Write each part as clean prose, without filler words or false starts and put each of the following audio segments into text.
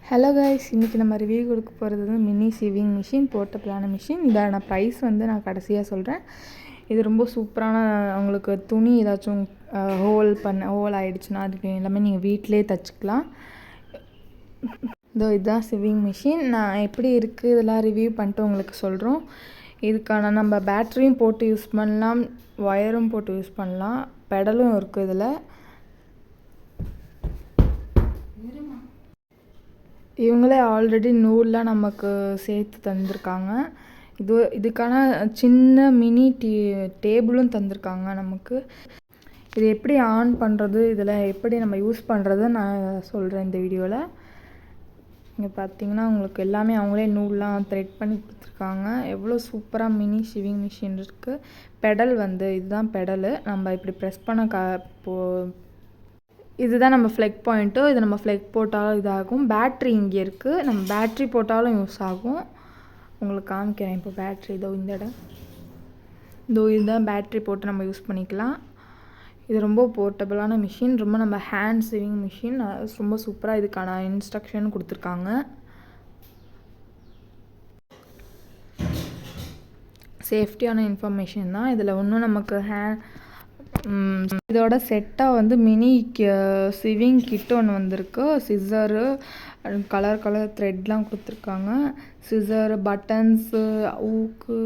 Hello guys, இன்றைக்கி நம்ம review கொடுக்க போகிறது வந்து மினி சிவிங் மிஷின், போர்ட்டபிளான மிஷின். இதோட ப்ரைஸ் வந்து நான் கடைசியாக சொல்கிறேன். இது ரொம்ப சூப்பரான, உங்களுக்கு துணி ஏதாச்சும் ஹோல் ஆகிடுச்சுன்னா அதுக்கு எல்லாமே நீங்கள் வீட்டிலே தைச்சிக்கலாம். இதுதான் சிவிங் மிஷின். நான் எப்படி இருக்குது இதெல்லாம் ரிவ்யூ பண்ணிட்டு உங்களுக்கு சொல்கிறோம். இதுக்கான நம்ம பேட்டரியும் போட்டு யூஸ் பண்ணலாம், ஒயரும் போட்டு யூஸ் பண்ணலாம், பெடலும் இருக்குது இதில். இவங்களே ஆல்ரெடி நூல்லாம் நமக்கு சேர்த்து தந்திருக்காங்க. இதுக்கான சின்ன மினி டேபிளும் தந்திருக்காங்க நமக்கு. இது எப்படி ஆன் பண்ணுறது, இதில் எப்படி நம்ம யூஸ் பண்ணுறது நான் சொல்கிறேன் இந்த வீடியோவில். இங்கே பார்த்தீங்கன்னா உங்களுக்கு எல்லாமே அவங்களே நூல்லாம் த்ரெட் பண்ணி கொடுத்துருக்காங்க. எவ்வளோ சூப்பராக மினி ஷிவிங் மிஷின் இருக்குது. பெடல் வந்து இதுதான் பெடலு. நம்ம இப்படி ப்ரெஸ் பண்ண இதுதான் நம்ம ஃப்ளெக் பாயிண்ட்டு. இது நம்ம ஃப்ளெக் போட்டாலும் இதாகும். பேட்ரி இங்கே இருக்குது, நம்ம பேட்ரி போட்டாலும் யூஸ் ஆகும். உங்களுக்கு காமிக்கிறேன் இப்போ பேட்ரி. இந்த இடம் இதுதான் பேட்ரி போட்டு நம்ம யூஸ் பண்ணிக்கலாம். இது ரொம்ப போர்ட்டபிளான மிஷின், ரொம்ப நம்ம ஹேண்ட் சேவிங் மிஷின். ரொம்ப சூப்பராக இதுக்கான இன்ஸ்ட்ரக்ஷன் கொடுத்துருக்காங்க. சேஃப்டியான இன்ஃபர்மேஷன் தான் இதில். ஒன்றும் நமக்கு இதோட செட்டாக வந்து மினி சிவிங் கிட் ஒன்று வந்திருக்கு. சிசரு, கலர் த்ரெட்லாம் கொடுத்துருக்காங்க. சிசரு, பட்டன்ஸு, ஊக்கு,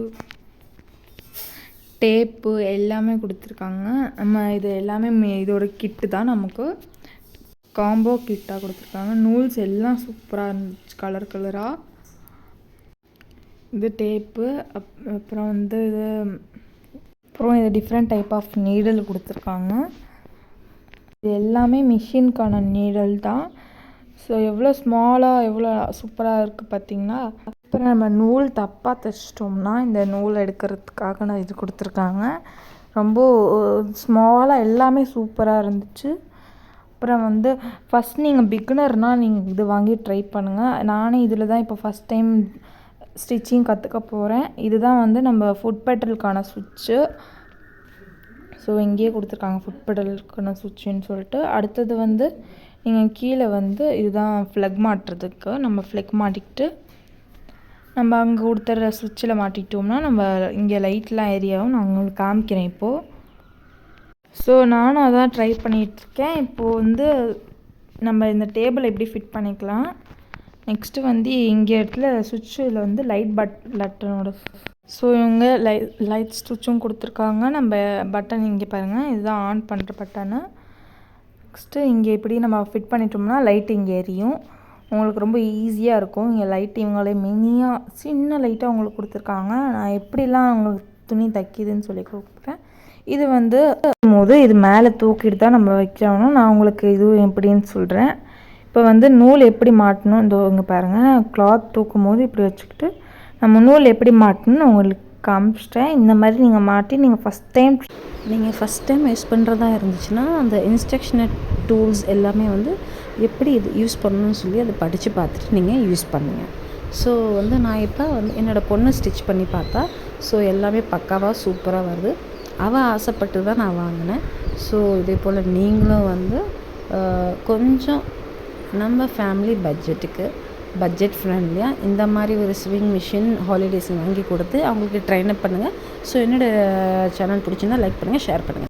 டேப்பு எல்லாமே கொடுத்துருக்காங்க. நம்ம இது எல்லாமே இதோட கிட்டு தான், நமக்கு காம்போ கிட்டாக கொடுத்துருக்காங்க. நூல்ஸ் எல்லாம் சூப்பராக இருந்துச்சு, கலராக. இது டேப்பு, அப்புறம் வந்து இது டிஃப்ரெண்ட் டைப் ஆஃப் நீடல் கொடுத்துருக்காங்க. இது எல்லாமே மிஷினுக்கான நீடல் தான். ஸோ எவ்வளோ ஸ்மாலாக எவ்வளோ சூப்பராக இருக்குது பார்த்திங்கன்னா. அப்புறம் நம்ம நூல் தப்பாக தைச்சிட்டோம்னா இந்த நூல் எடுக்கிறதுக்காக நான் இது கொடுத்துருக்காங்க. ரொம்ப ஸ்மாலாக எல்லாமே சூப்பராக இருந்துச்சு. அப்புறம் வந்து ஃபஸ்ட் நீங்கள் பிகினர்னால் நீங்கள் இது வாங்கி ட்ரை பண்ணுங்கள். நானே இதில் தான் இப்போ ஃபஸ்ட் டைம் ஸ்டிச்சிங் கற்றுக்க போகிறேன். இதுதான் வந்து நம்ம ஃபுட் பெடலுக்கான சுவிட்சு. ஸோ இங்கேயே கொடுத்துருக்காங்க ஃபுட் பெடலுக்கான சுவிட்சுன்னு சொல்லிட்டு. அடுத்தது வந்து நீங்கள் கீழே வந்து இதுதான் ஃப்ளக் மாட்டுறதுக்கு. நம்ம ஃப்ளக் மாட்டிக்கிட்டு நம்ம அங்கே கொடுத்துட்ற சுவிட்சில் மாட்டிக்கிட்டோம்னா நம்ம இங்கே லைட்லாம் ஏரியாவும் நான் உங்களுக்கு காமிக்கிறேன் இப்போது. ஸோ நானும் அதான் ட்ரை பண்ணிகிட்ருக்கேன். இப்போது வந்து நம்ம இந்த டேபிள் எப்படி ஃபிட் பண்ணிக்கலாம். நெக்ஸ்ட்டு வந்து இங்கே இடத்துல சுவிட்சில் வந்து லைட் பட்டனோட. ஸோ இவங்க லைட் சுவிட்சும் கொடுத்துருக்காங்க. நம்ம பட்டன் இங்கே பாருங்கள், இதுதான் ஆன் பண்ணுற பட்டனு. நெக்ஸ்ட்டு இங்கே இப்படி நம்ம ஃபிட் பண்ணிட்டோம்னா லைட் இங்கே எரியும். உங்களுக்கு ரொம்ப ஈஸியாக இருக்கும். இங்கே லைட் இவங்களே மினியாக சின்ன லைட்டாக உங்களுக்கு கொடுத்துருக்காங்க. நான் எப்படிலாம் உங்களுக்கு துணி தைக்கிதுன்னு சொல்லி கொடுக்குறேன். இது வந்து போது இது மேலே தூக்கிட்டு தான் நம்ம வைக்கணும். நான் உங்களுக்கு இது எப்படின்னு சொல்கிறேன். இப்போ வந்து நூல் எப்படி மாட்டணும், இங்கே பாருங்கள். கிளாத் தூக்கும் போது இப்படி வச்சுக்கிட்டு நம்ம நூல் எப்படி மாட்டணும்னு உங்களுக்கு காமிச்சிட்டேன். இந்த மாதிரி நீங்கள் மாட்டி நீங்கள் ஃபஸ்ட் டைம் யூஸ் பண்ணுறதா இருந்துச்சுன்னா அந்த இன்ஸ்ட்ரக்ஷனல் டூல்ஸ் எல்லாமே வந்து எப்படி இது யூஸ் பண்ணணும்னு சொல்லி அதை படித்து பார்த்துட்டு நீங்கள் யூஸ் பண்ணுங்கள். ஸோ வந்து நான் இப்போ வந்து என்னோடய பொண்ணு ஸ்டிச் பண்ணி பார்த்தா, ஸோ எல்லாமே பக்காவாக சூப்பராக வருது. அவள் ஆசைப்பட்டு தான் நான் வாங்கினேன். ஸோ இதே போல் நீங்களும் வந்து கொஞ்சம் நம்ம ஃபேமிலி பட்ஜெட் ஃப்ரெண்ட்லியாக இந்த மாதிரி ஒரு ஸ்விங் மிஷின் ஹாலிடேஸ் வாங்கி கொடுத்து அவங்களுக்கு ட்ரெயின் அப் பண்ணுங்கள். ஸோ என்னோடய சேனல் பிடிச்சிருந்தா லைக் பண்ணுங்கள், ஷேர் பண்ணுங்கள்.